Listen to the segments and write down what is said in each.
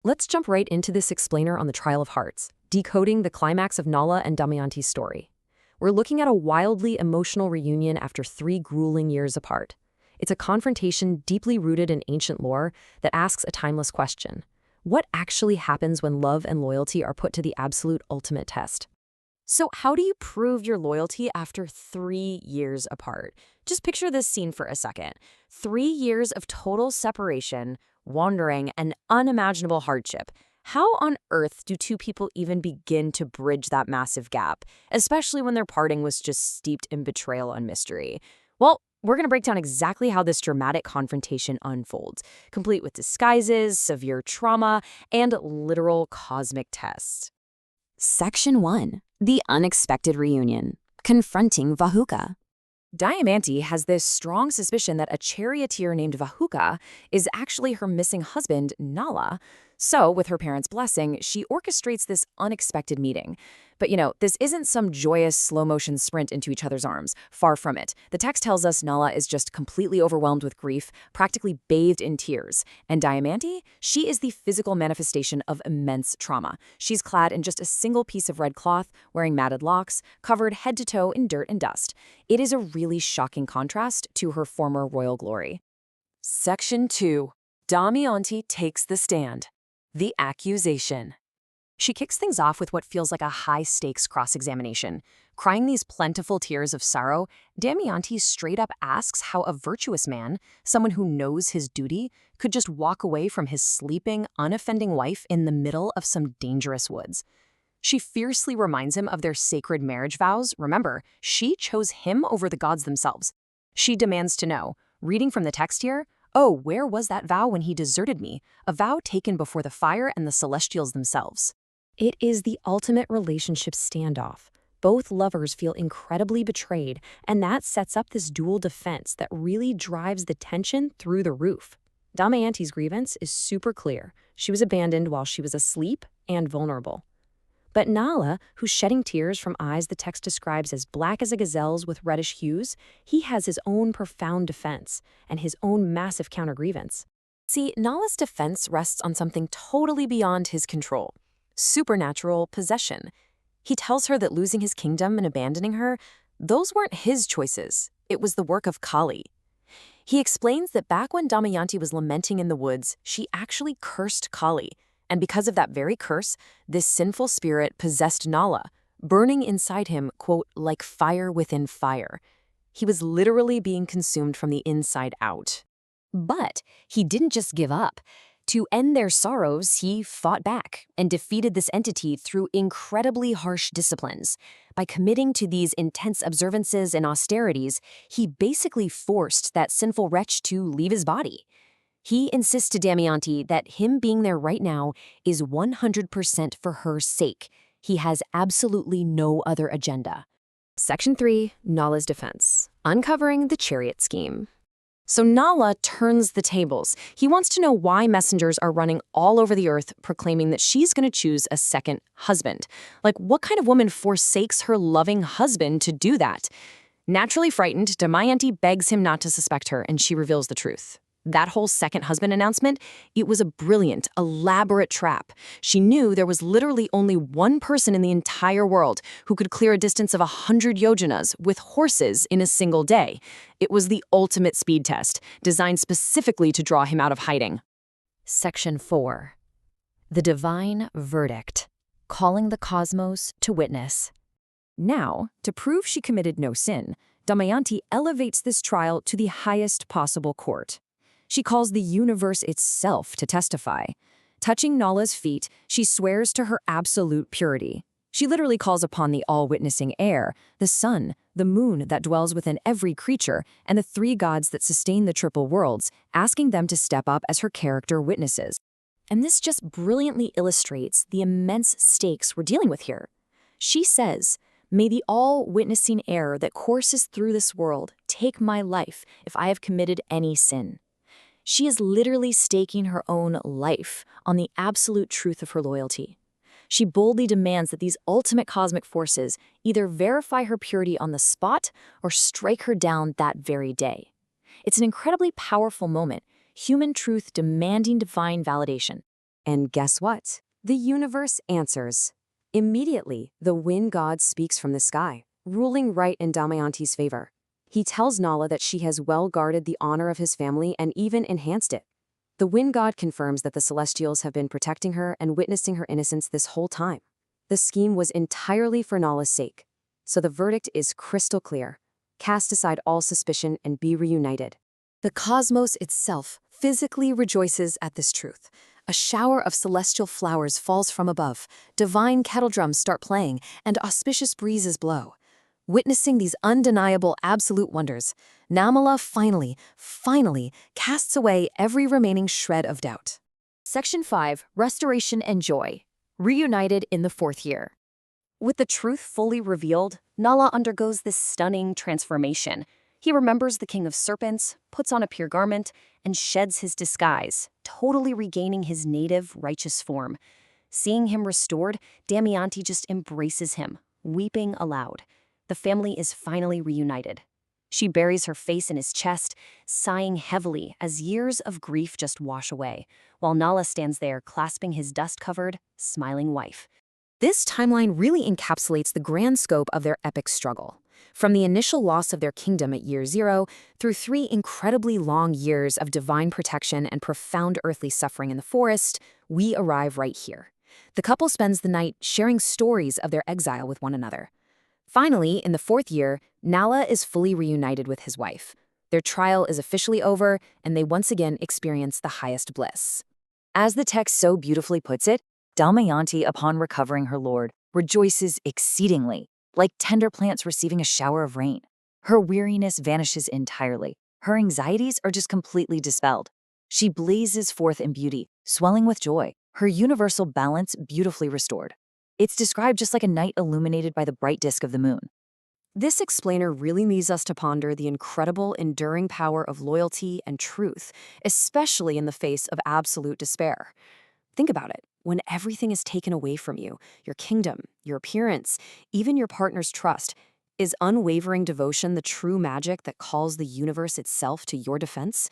Let's jump right into this explainer on the Trial of Hearts, decoding the climax of Nala and Damayanti's story. We're looking at a wildly emotional reunion after 3 grueling years apart. It's a confrontation deeply rooted in ancient lore that asks a timeless question. What actually happens when love and loyalty are put to the absolute ultimate test? So how do you prove your loyalty after 3 years apart? Just picture this scene for a second. 3 years of total separation, wandering, and unimaginable hardship. How on earth do 2 people even begin to bridge that massive gap, especially when their parting was just steeped in betrayal and mystery? Well, we're going to break down exactly how this dramatic confrontation unfolds, complete with disguises, severe trauma, and literal cosmic tests. Section 1. The Unexpected Reunion. Confronting Vahuka. Damayanti has this strong suspicion that a charioteer named Vahuka is actually her missing husband, Nala. So, with her parents' blessing, she orchestrates this unexpected meeting. But this isn't some joyous slow-motion sprint into each other's arms. Far from it. The text tells us Nala is just completely overwhelmed with grief, practically bathed in tears. And Damayanti, she is the physical manifestation of immense trauma. She's clad in just a single piece of red cloth, wearing matted locks, covered head to toe in dirt and dust. It is a really shocking contrast to her former royal glory. Section 2. Damayanti takes the stand. The accusation. She kicks things off with what feels like a high-stakes cross-examination. Crying these plentiful tears of sorrow, Damayanti straight up asks how a virtuous man, someone who knows his duty, could just walk away from his sleeping, unoffending wife in the middle of some dangerous woods. She fiercely reminds him of their sacred marriage vows. Remember, she chose him over the gods themselves. She demands to know, reading from the text here, "Oh, where was that vow when he deserted me? A vow taken before the fire and the celestials themselves." It is the ultimate relationship standoff. Both lovers feel incredibly betrayed, and that sets up this dual defense that really drives the tension through the roof. Damayanti's grievance is super clear. She was abandoned while she was asleep and vulnerable. But Nala, who's shedding tears from eyes the text describes as black as a gazelle's with reddish hues, he has his own profound defense and his own massive counter-grievance. See, Nala's defense rests on something totally beyond his control. Supernatural possession. He tells her that losing his kingdom and abandoning her, those weren't his choices. It was the work of Kali. He explains that back when Damayanti was lamenting in the woods, she actually cursed Kali. And because of that very curse, this sinful spirit possessed Nala, burning inside him, quote, like fire within fire. He was literally being consumed from the inside out. But he didn't just give up. To end their sorrows, he fought back and defeated this entity through incredibly harsh disciplines. By committing to these intense observances and austerities, he basically forced that sinful wretch to leave his body. He insists to Damayanti that him being there right now is 100% for her sake. He has absolutely no other agenda. Section 3, Nala's defense. Uncovering the chariot scheme. So Nala turns the tables. He wants to know why messengers are running all over the earth proclaiming that she's going to choose a second husband. Like, what kind of woman forsakes her loving husband to do that? Naturally frightened, Damayanti begs him not to suspect her, and she reveals the truth. That whole second husband announcement, it was a brilliant, elaborate trap. She knew there was literally only one person in the entire world who could clear a distance of 100 yojanas with horses in a single day. It was the ultimate speed test, designed specifically to draw him out of hiding. Section 4. The Divine Verdict. Calling the cosmos to witness. Now, to prove she committed no sin, Damayanti elevates this trial to the highest possible court. She calls the universe itself to testify. Touching Nala's feet, she swears to her absolute purity. She literally calls upon the all-witnessing air, the sun, the moon that dwells within every creature, and the 3 gods that sustain the triple worlds, asking them to step up as her character witnesses. And this just brilliantly illustrates the immense stakes we're dealing with here. She says, "May the all-witnessing air that courses through this world take my life if I have committed any sin." She is literally staking her own life on the absolute truth of her loyalty. She boldly demands that these ultimate cosmic forces either verify her purity on the spot or strike her down that very day. It's an incredibly powerful moment, human truth demanding divine validation. And guess what? The universe answers. Immediately, the wind god speaks from the sky, ruling right in Damayanti's favor. He tells Nala that she has well guarded the honor of his family and even enhanced it. The wind god confirms that the celestials have been protecting her and witnessing her innocence this whole time. The scheme was entirely for Nala's sake. So the verdict is crystal clear. Cast aside all suspicion and be reunited. The cosmos itself physically rejoices at this truth. A shower of celestial flowers falls from above, divine kettle drums start playing, and auspicious breezes blow. Witnessing these undeniable absolute wonders, Namala finally casts away every remaining shred of doubt. Section 5. Restoration and Joy. Reunited in the 4th year. With the truth fully revealed, Nala undergoes this stunning transformation. He remembers the king of serpents, puts on a pure garment, and sheds his disguise, totally regaining his native, righteous form. Seeing him restored, Damayanti just embraces him, weeping aloud. The family is finally reunited. She buries her face in his chest, sighing heavily as years of grief just wash away, while Nala stands there clasping his dust-covered, smiling wife. This timeline really encapsulates the grand scope of their epic struggle. From the initial loss of their kingdom at year 0 through 3 incredibly long years of divine protection and profound earthly suffering in the forest, we arrive right here. The couple spends the night sharing stories of their exile with one another. Finally, in the 4th year, Nala is fully reunited with his wife. Their trial is officially over, and they once again experience the highest bliss. As the text so beautifully puts it, Damayanti, upon recovering her lord, rejoices exceedingly, like tender plants receiving a shower of rain. Her weariness vanishes entirely. Her anxieties are just completely dispelled. She blazes forth in beauty, swelling with joy, her universal balance beautifully restored. It's described just like a night illuminated by the bright disk of the moon. This explainer really leads us to ponder the incredible, enduring power of loyalty and truth, especially in the face of absolute despair. Think about it. When everything is taken away from you, your kingdom, your appearance, even your partner's trust, is unwavering devotion the true magic that calls the universe itself to your defense?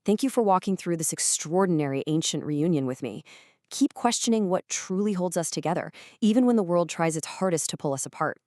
Thank you for walking through this extraordinary ancient reunion with me. Keep questioning what truly holds us together, even when the world tries its hardest to pull us apart.